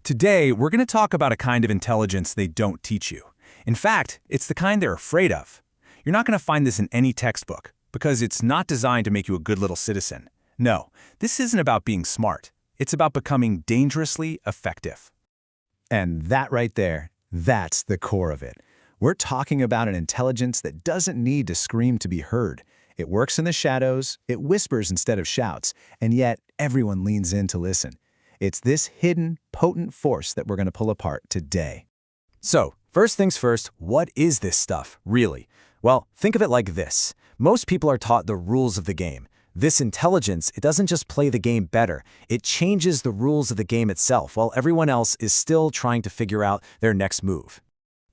Today, we're going to talk about a kind of intelligence they don't teach you. In fact, it's the kind they're afraid of. You're not going to find this in any textbook, because it's not designed to make you a good little citizen. No, this isn't about being smart. It's about becoming dangerously effective. And that right there, that's the core of it. We're talking about an intelligence that doesn't need to scream to be heard. It works in the shadows, it whispers instead of shouts, and yet everyone leans in to listen. It's this hidden, potent force that we're going to pull apart today. So, first things first, what is this stuff, really? Well, think of it like this. Most people are taught the rules of the game. This intelligence, it doesn't just play the game better, it changes the rules of the game itself, while everyone else is still trying to figure out their next move.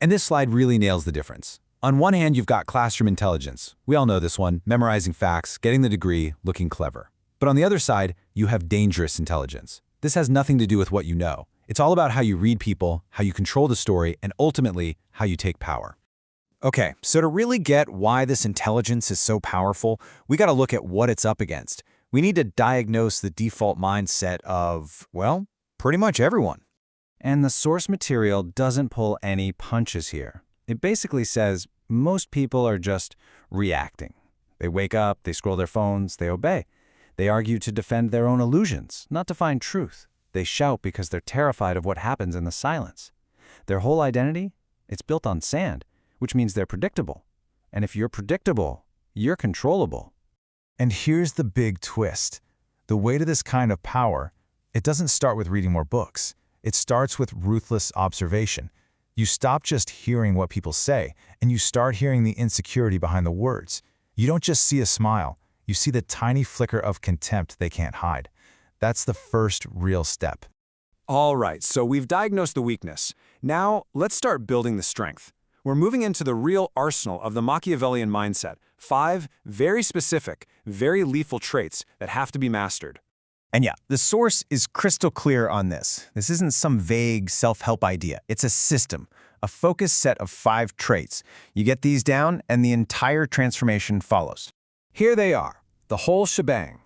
And this slide really nails the difference. On one hand, you've got classroom intelligence. We all know this one, memorizing facts, getting the degree, looking clever. But on the other side, you have dangerous intelligence. This has nothing to do with what you know. It's all about how you read people, how you control the story, and ultimately, how you take power. Okay, so to really get why this intelligence is so powerful, we got to look at what it's up against. We need to diagnose the default mindset of, well, pretty much everyone. And the source material doesn't pull any punches here. It basically says most people are just reacting. They wake up, they scroll their phones, they obey. They argue to defend their own illusions, not to find truth. They shout because they're terrified of what happens in the silence. Their whole identity, it's built on sand, which means they're predictable. And if you're predictable, you're controllable. And here's the big twist. The way to this kind of power, it doesn't start with reading more books. It starts with ruthless observation. You stop just hearing what people say, and you start hearing the insecurity behind the words. You don't just see a smile. You see the tiny flicker of contempt they can't hide. That's the first real step. All right, so we've diagnosed the weakness. Now, let's start building the strength. We're moving into the real arsenal of the Machiavellian mindset. 5 very specific, very lethal traits that have to be mastered. And yeah, the source is crystal clear on this. This isn't some vague self-help idea. It's a system, a focused set of 5 traits. You get these down, and the entire transformation follows. Here they are, the whole shebang.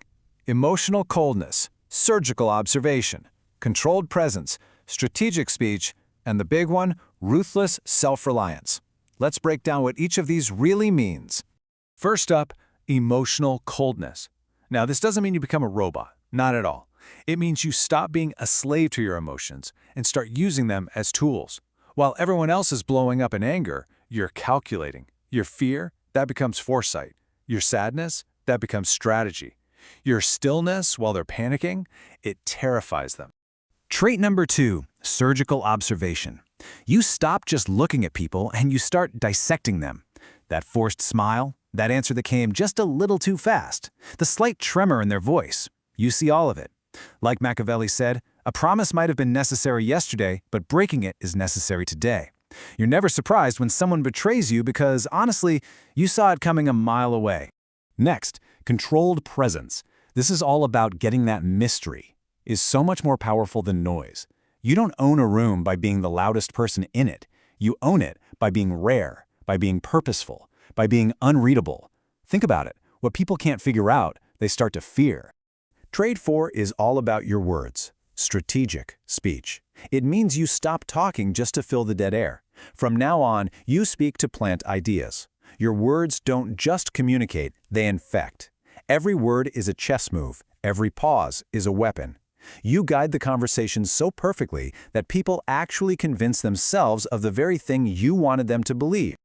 Emotional coldness, surgical observation, controlled presence, strategic speech, and the big one, ruthless self-reliance. Let's break down what each of these really means. First up, emotional coldness. Now, this doesn't mean you become a robot. Not at all. It means you stop being a slave to your emotions and start using them as tools. While everyone else is blowing up in anger, you're calculating. Your fear, that becomes foresight. Your sadness, that becomes strategy. Your stillness while they're panicking, it terrifies them. Trait number 2, surgical observation. You stop just looking at people and you start dissecting them. That forced smile, that answer that came just a little too fast, the slight tremor in their voice. You see all of it. Like Machiavelli said, a promise might have been necessary yesterday, but breaking it is necessary today. You're never surprised when someone betrays you because, honestly, you saw it coming a mile away. Next, controlled presence. This is all about getting that mystery. Is so much more powerful than noise. You don't own a room by being the loudest person in it. You own it by being rare, by being purposeful, by being unreadable. Think about it. What people can't figure out, they start to fear. Trait 4 is all about your words. Strategic speech. It means you stop talking just to fill the dead air. From now on, you speak to plant ideas. Your words don't just communicate, they infect. Every word is a chess move. Every pause is a weapon. You guide the conversation so perfectly that people actually convince themselves of the very thing you wanted them to believe.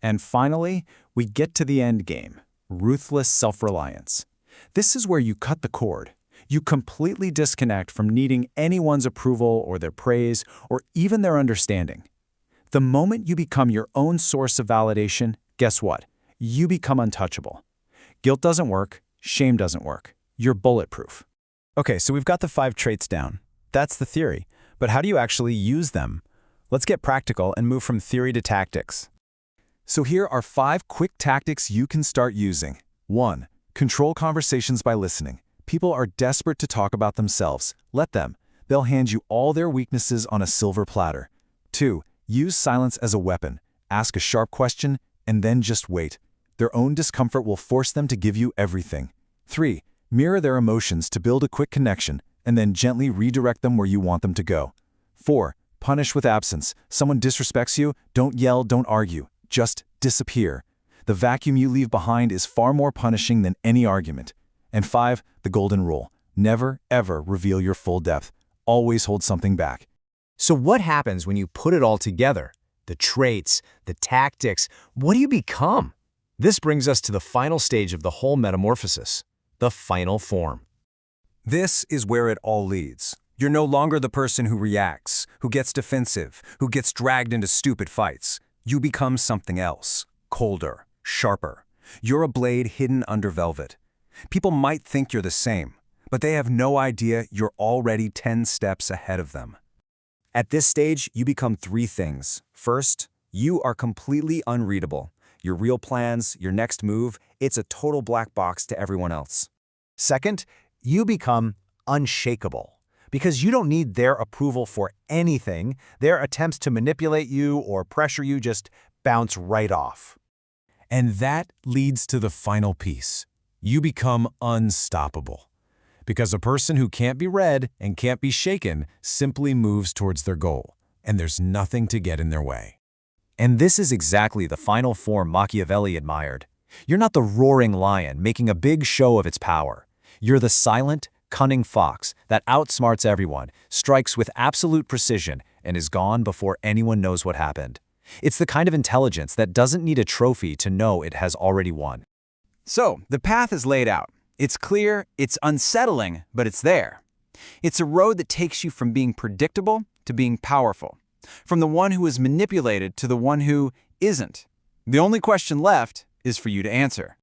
And finally, we get to the end game. Ruthless self-reliance. This is where you cut the cord. You completely disconnect from needing anyone's approval or their praise or even their understanding. The moment you become your own source of validation, guess what? You become untouchable. Guilt doesn't work. Shame doesn't work. You're bulletproof. Okay, so we've got the 5 traits down. That's the theory. But how do you actually use them? Let's get practical and move from theory to tactics. So here are 5 quick tactics you can start using. 1. Control conversations by listening. People are desperate to talk about themselves. Let them. They'll hand you all their weaknesses on a silver platter. 2. Use silence as a weapon. Ask a sharp question and then just wait. Their own discomfort will force them to give you everything. 3. Mirror their emotions to build a quick connection and then gently redirect them where you want them to go. 4. Punish with absence. Someone disrespects you, don't yell, don't argue. Just disappear. The vacuum you leave behind is far more punishing than any argument. And 5. The golden rule. Never, ever reveal your full depth. Always hold something back. So what happens when you put it all together? The traits, the tactics, what do you become? This brings us to the final stage of the whole metamorphosis, the final form. This is where it all leads. You're no longer the person who reacts, who gets defensive, who gets dragged into stupid fights. You become something else, colder, sharper. You're a blade hidden under velvet. People might think you're the same, but they have no idea you're already 10 steps ahead of them. At this stage, you become 3 things. First, you are completely unreadable. Your real plans, your next move, it's a total black box to everyone else. Second, you become unshakable. Because you don't need their approval for anything, their attempts to manipulate you or pressure you just bounce right off. And that leads to the final piece. You become unstoppable. Because a person who can't be read and can't be shaken simply moves towards their goal, and there's nothing to get in their way. And this is exactly the final form Machiavelli admired. You're not the roaring lion making a big show of its power. You're the silent, cunning fox that outsmarts everyone, strikes with absolute precision, and is gone before anyone knows what happened. It's the kind of intelligence that doesn't need a trophy to know it has already won. So, the path is laid out. It's clear, it's unsettling, but it's there. It's a road that takes you from being predictable to being powerful, from the one who is manipulated to the one who isn't. The only question left is for you to answer.